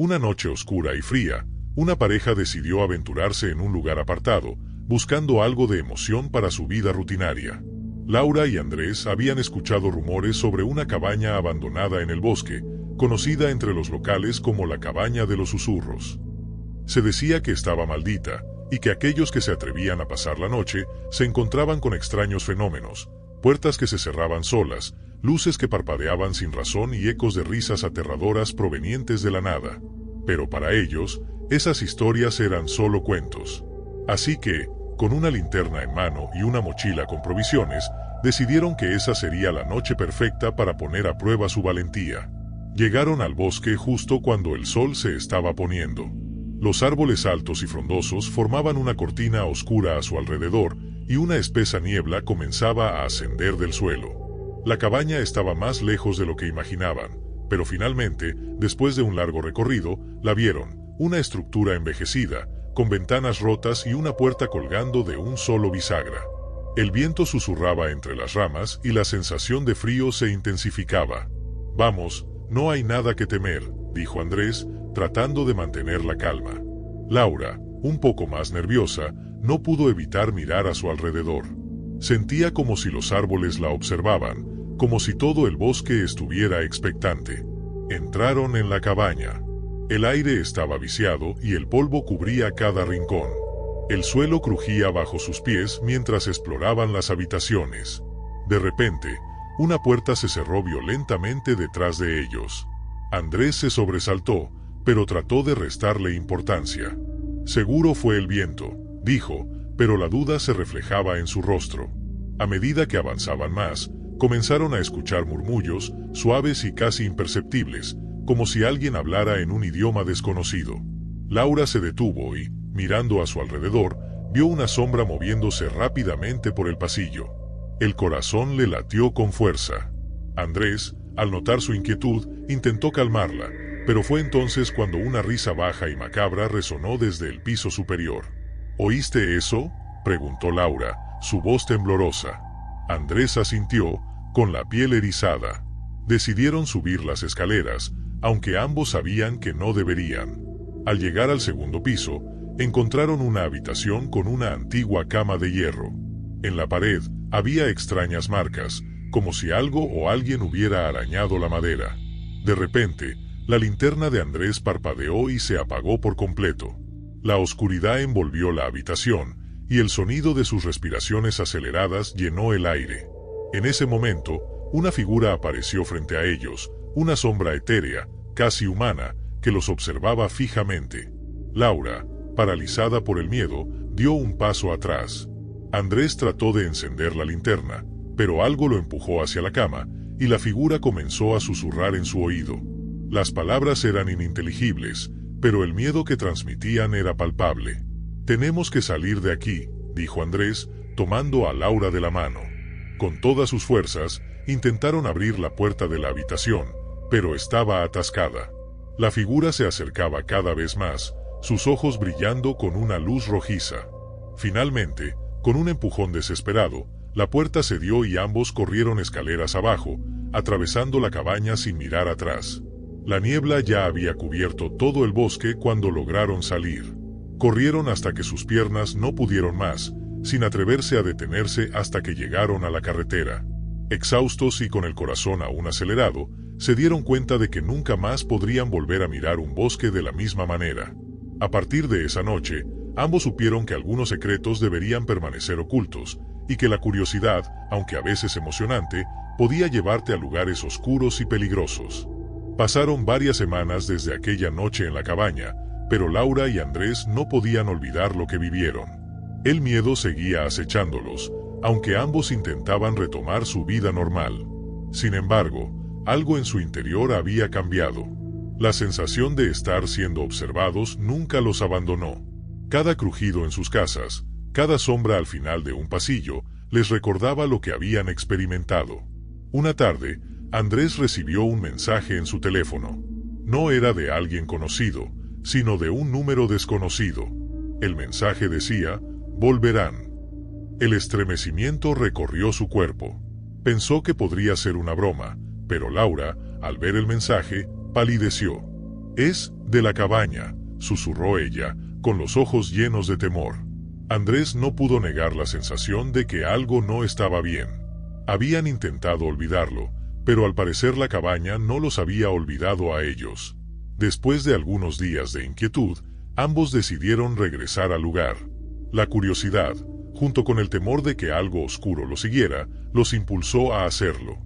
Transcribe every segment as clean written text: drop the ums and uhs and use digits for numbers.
Una noche oscura y fría, una pareja decidió aventurarse en un lugar apartado, buscando algo de emoción para su vida rutinaria. Laura y Andrés habían escuchado rumores sobre una cabaña abandonada en el bosque, conocida entre los locales como la Cabaña de los Susurros. Se decía que estaba maldita, y que aquellos que se atrevían a pasar la noche se encontraban con extraños fenómenos, puertas que se cerraban solas, luces que parpadeaban sin razón y ecos de risas aterradoras provenientes de la nada. Pero para ellos, esas historias eran solo cuentos. Así que, con una linterna en mano y una mochila con provisiones, decidieron que esa sería la noche perfecta para poner a prueba su valentía. Llegaron al bosque justo cuando el sol se estaba poniendo. Los árboles altos y frondosos formaban una cortina oscura a su alrededor, y una espesa niebla comenzaba a ascender del suelo. La cabaña estaba más lejos de lo que imaginaban, pero finalmente, después de un largo recorrido, la vieron, una estructura envejecida, con ventanas rotas y una puerta colgando de un solo bisagra. El viento susurraba entre las ramas y la sensación de frío se intensificaba. «Vamos, no hay nada que temer», dijo Andrés, tratando de mantener la calma. Laura, un poco más nerviosa, no pudo evitar mirar a su alrededor. Sentía como si los árboles la observaban, como si todo el bosque estuviera expectante. Entraron en la cabaña. El aire estaba viciado y el polvo cubría cada rincón. El suelo crujía bajo sus pies mientras exploraban las habitaciones. De repente, una puerta se cerró violentamente detrás de ellos. Andrés se sobresaltó, pero trató de restarle importancia. «Seguro fue el viento», dijo, pero la duda se reflejaba en su rostro. A medida que avanzaban más, comenzaron a escuchar murmullos, suaves y casi imperceptibles, como si alguien hablara en un idioma desconocido. Laura se detuvo y, mirando a su alrededor, vio una sombra moviéndose rápidamente por el pasillo. El corazón le latió con fuerza. Andrés, al notar su inquietud, intentó calmarla, pero fue entonces cuando una risa baja y macabra resonó desde el piso superior. «¿Oíste eso?», preguntó Laura, su voz temblorosa. Andrés asintió, con la piel erizada. Decidieron subir las escaleras, aunque ambos sabían que no deberían. Al llegar al segundo piso, encontraron una habitación con una antigua cama de hierro. En la pared había extrañas marcas, como si algo o alguien hubiera arañado la madera. De repente, la linterna de Andrés parpadeó y se apagó por completo. La oscuridad envolvió la habitación, y el sonido de sus respiraciones aceleradas llenó el aire. En ese momento, una figura apareció frente a ellos, una sombra etérea, casi humana, que los observaba fijamente. Laura, paralizada por el miedo, dio un paso atrás. Andrés trató de encender la linterna, pero algo lo empujó hacia la cama, y la figura comenzó a susurrar en su oído. Las palabras eran ininteligibles, pero el miedo que transmitían era palpable. «Tenemos que salir de aquí», dijo Andrés, tomando a Laura de la mano. Con todas sus fuerzas, intentaron abrir la puerta de la habitación, pero estaba atascada. La figura se acercaba cada vez más, sus ojos brillando con una luz rojiza. Finalmente, con un empujón desesperado, la puerta cedió y ambos corrieron escaleras abajo, atravesando la cabaña sin mirar atrás. La niebla ya había cubierto todo el bosque cuando lograron salir. Corrieron hasta que sus piernas no pudieron más, sin atreverse a detenerse hasta que llegaron a la carretera. Exhaustos y con el corazón aún acelerado, se dieron cuenta de que nunca más podrían volver a mirar un bosque de la misma manera. A partir de esa noche, ambos supieron que algunos secretos deberían permanecer ocultos, y que la curiosidad, aunque a veces emocionante, podía llevarte a lugares oscuros y peligrosos. Pasaron varias semanas desde aquella noche en la cabaña, pero Laura y Andrés no podían olvidar lo que vivieron. El miedo seguía acechándolos, aunque ambos intentaban retomar su vida normal. Sin embargo, algo en su interior había cambiado. La sensación de estar siendo observados nunca los abandonó. Cada crujido en sus casas, cada sombra al final de un pasillo, les recordaba lo que habían experimentado. Una tarde, Andrés recibió un mensaje en su teléfono. No era de alguien conocido, sino de un número desconocido. El mensaje decía: «Volverán». El estremecimiento recorrió su cuerpo. Pensó que podría ser una broma, pero Laura, al ver el mensaje, palideció. «Es de la cabaña», susurró ella, con los ojos llenos de temor. Andrés no pudo negar la sensación de que algo no estaba bien. Habían intentado olvidarlo, pero al parecer la cabaña no los había olvidado a ellos. Después de algunos días de inquietud, ambos decidieron regresar al lugar. La curiosidad, junto con el temor de que algo oscuro los siguiera, los impulsó a hacerlo.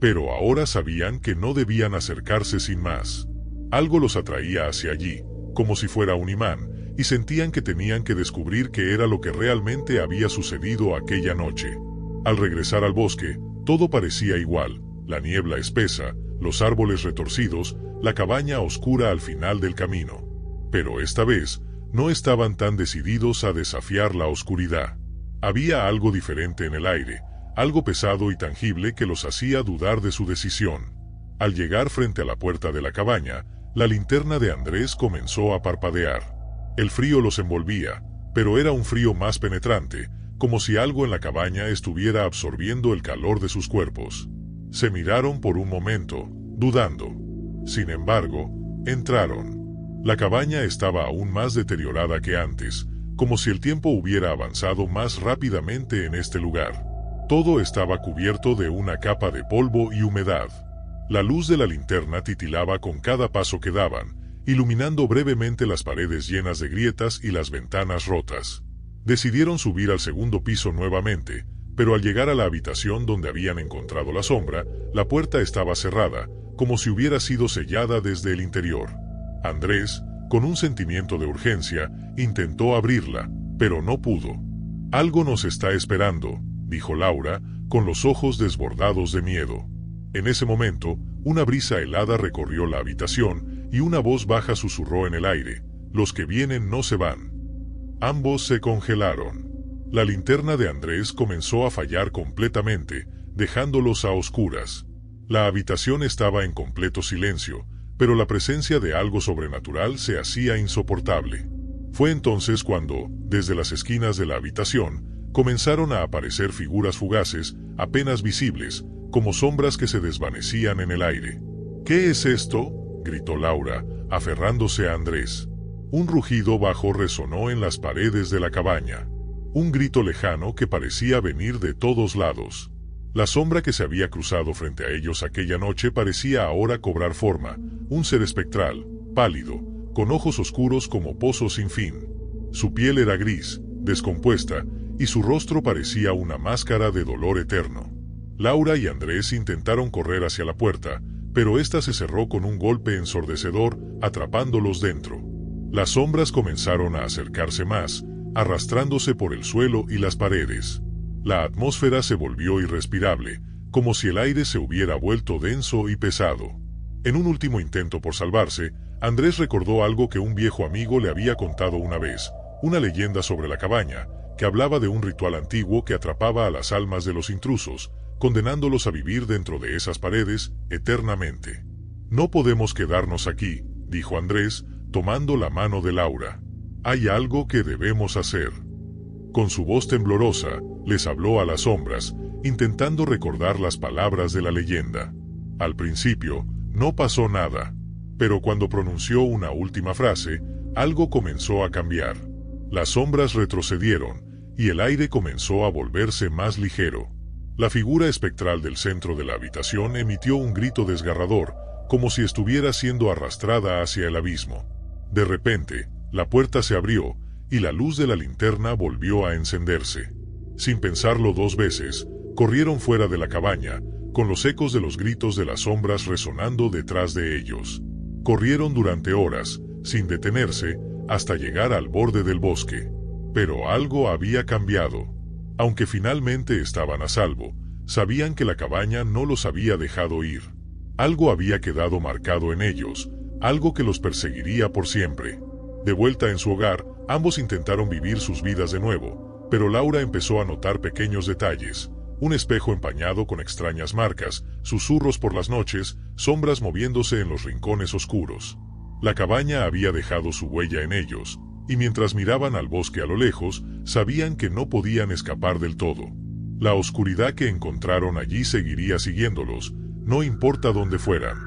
Pero ahora sabían que no debían acercarse sin más. Algo los atraía hacia allí, como si fuera un imán, y sentían que tenían que descubrir qué era lo que realmente había sucedido aquella noche. Al regresar al bosque, todo parecía igual: la niebla espesa, los árboles retorcidos, la cabaña oscura al final del camino. Pero esta vez, no estaban tan decididos a desafiar la oscuridad. Había algo diferente en el aire, algo pesado y tangible que los hacía dudar de su decisión. Al llegar frente a la puerta de la cabaña, la linterna de Andrés comenzó a parpadear. El frío los envolvía, pero era un frío más penetrante, como si algo en la cabaña estuviera absorbiendo el calor de sus cuerpos. Se miraron por un momento, dudando. Sin embargo, entraron. La cabaña estaba aún más deteriorada que antes, como si el tiempo hubiera avanzado más rápidamente en este lugar. Todo estaba cubierto de una capa de polvo y humedad. La luz de la linterna titilaba con cada paso que daban, iluminando brevemente las paredes llenas de grietas y las ventanas rotas. Decidieron subir al segundo piso nuevamente, pero al llegar a la habitación donde habían encontrado la sombra, la puerta estaba cerrada, como si hubiera sido sellada desde el interior. Andrés, con un sentimiento de urgencia, intentó abrirla, pero no pudo. «Algo nos está esperando», dijo Laura, con los ojos desbordados de miedo. En ese momento, una brisa helada recorrió la habitación y una voz baja susurró en el aire: «Los que vienen no se van». Ambos se congelaron. La linterna de Andrés comenzó a fallar completamente, dejándolos a oscuras. La habitación estaba en completo silencio, pero la presencia de algo sobrenatural se hacía insoportable. Fue entonces cuando, desde las esquinas de la habitación, comenzaron a aparecer figuras fugaces, apenas visibles, como sombras que se desvanecían en el aire. «¿Qué es esto?», gritó Laura, aferrándose a Andrés. Un rugido bajo resonó en las paredes de la cabaña. Un grito lejano que parecía venir de todos lados. La sombra que se había cruzado frente a ellos aquella noche parecía ahora cobrar forma, un ser espectral, pálido, con ojos oscuros como pozos sin fin. Su piel era gris, descompuesta, y su rostro parecía una máscara de dolor eterno. Laura y Andrés intentaron correr hacia la puerta, pero ésta se cerró con un golpe ensordecedor, atrapándolos dentro. Las sombras comenzaron a acercarse más, arrastrándose por el suelo y las paredes. La atmósfera se volvió irrespirable, como si el aire se hubiera vuelto denso y pesado. En un último intento por salvarse, Andrés recordó algo que un viejo amigo le había contado una vez, una leyenda sobre la cabaña, que hablaba de un ritual antiguo que atrapaba a las almas de los intrusos, condenándolos a vivir dentro de esas paredes eternamente. «No podemos quedarnos aquí», dijo Andrés, tomando la mano de Laura. «Hay algo que debemos hacer». Con su voz temblorosa, les habló a las sombras, intentando recordar las palabras de la leyenda. Al principio, no pasó nada, pero cuando pronunció una última frase, algo comenzó a cambiar. Las sombras retrocedieron, y el aire comenzó a volverse más ligero. La figura espectral del centro de la habitación emitió un grito desgarrador, como si estuviera siendo arrastrada hacia el abismo. De repente, la puerta se abrió, y la luz de la linterna volvió a encenderse. Sin pensarlo dos veces, corrieron fuera de la cabaña, con los ecos de los gritos de las sombras resonando detrás de ellos. Corrieron durante horas, sin detenerse, hasta llegar al borde del bosque. Pero algo había cambiado. Aunque finalmente estaban a salvo, sabían que la cabaña no los había dejado ir. Algo había quedado marcado en ellos, algo que los perseguiría por siempre. De vuelta en su hogar, ambos intentaron vivir sus vidas de nuevo, pero Laura empezó a notar pequeños detalles: un espejo empañado con extrañas marcas, susurros por las noches, sombras moviéndose en los rincones oscuros. La cabaña había dejado su huella en ellos, y mientras miraban al bosque a lo lejos, sabían que no podían escapar del todo. La oscuridad que encontraron allí seguiría siguiéndolos, no importa dónde fueran.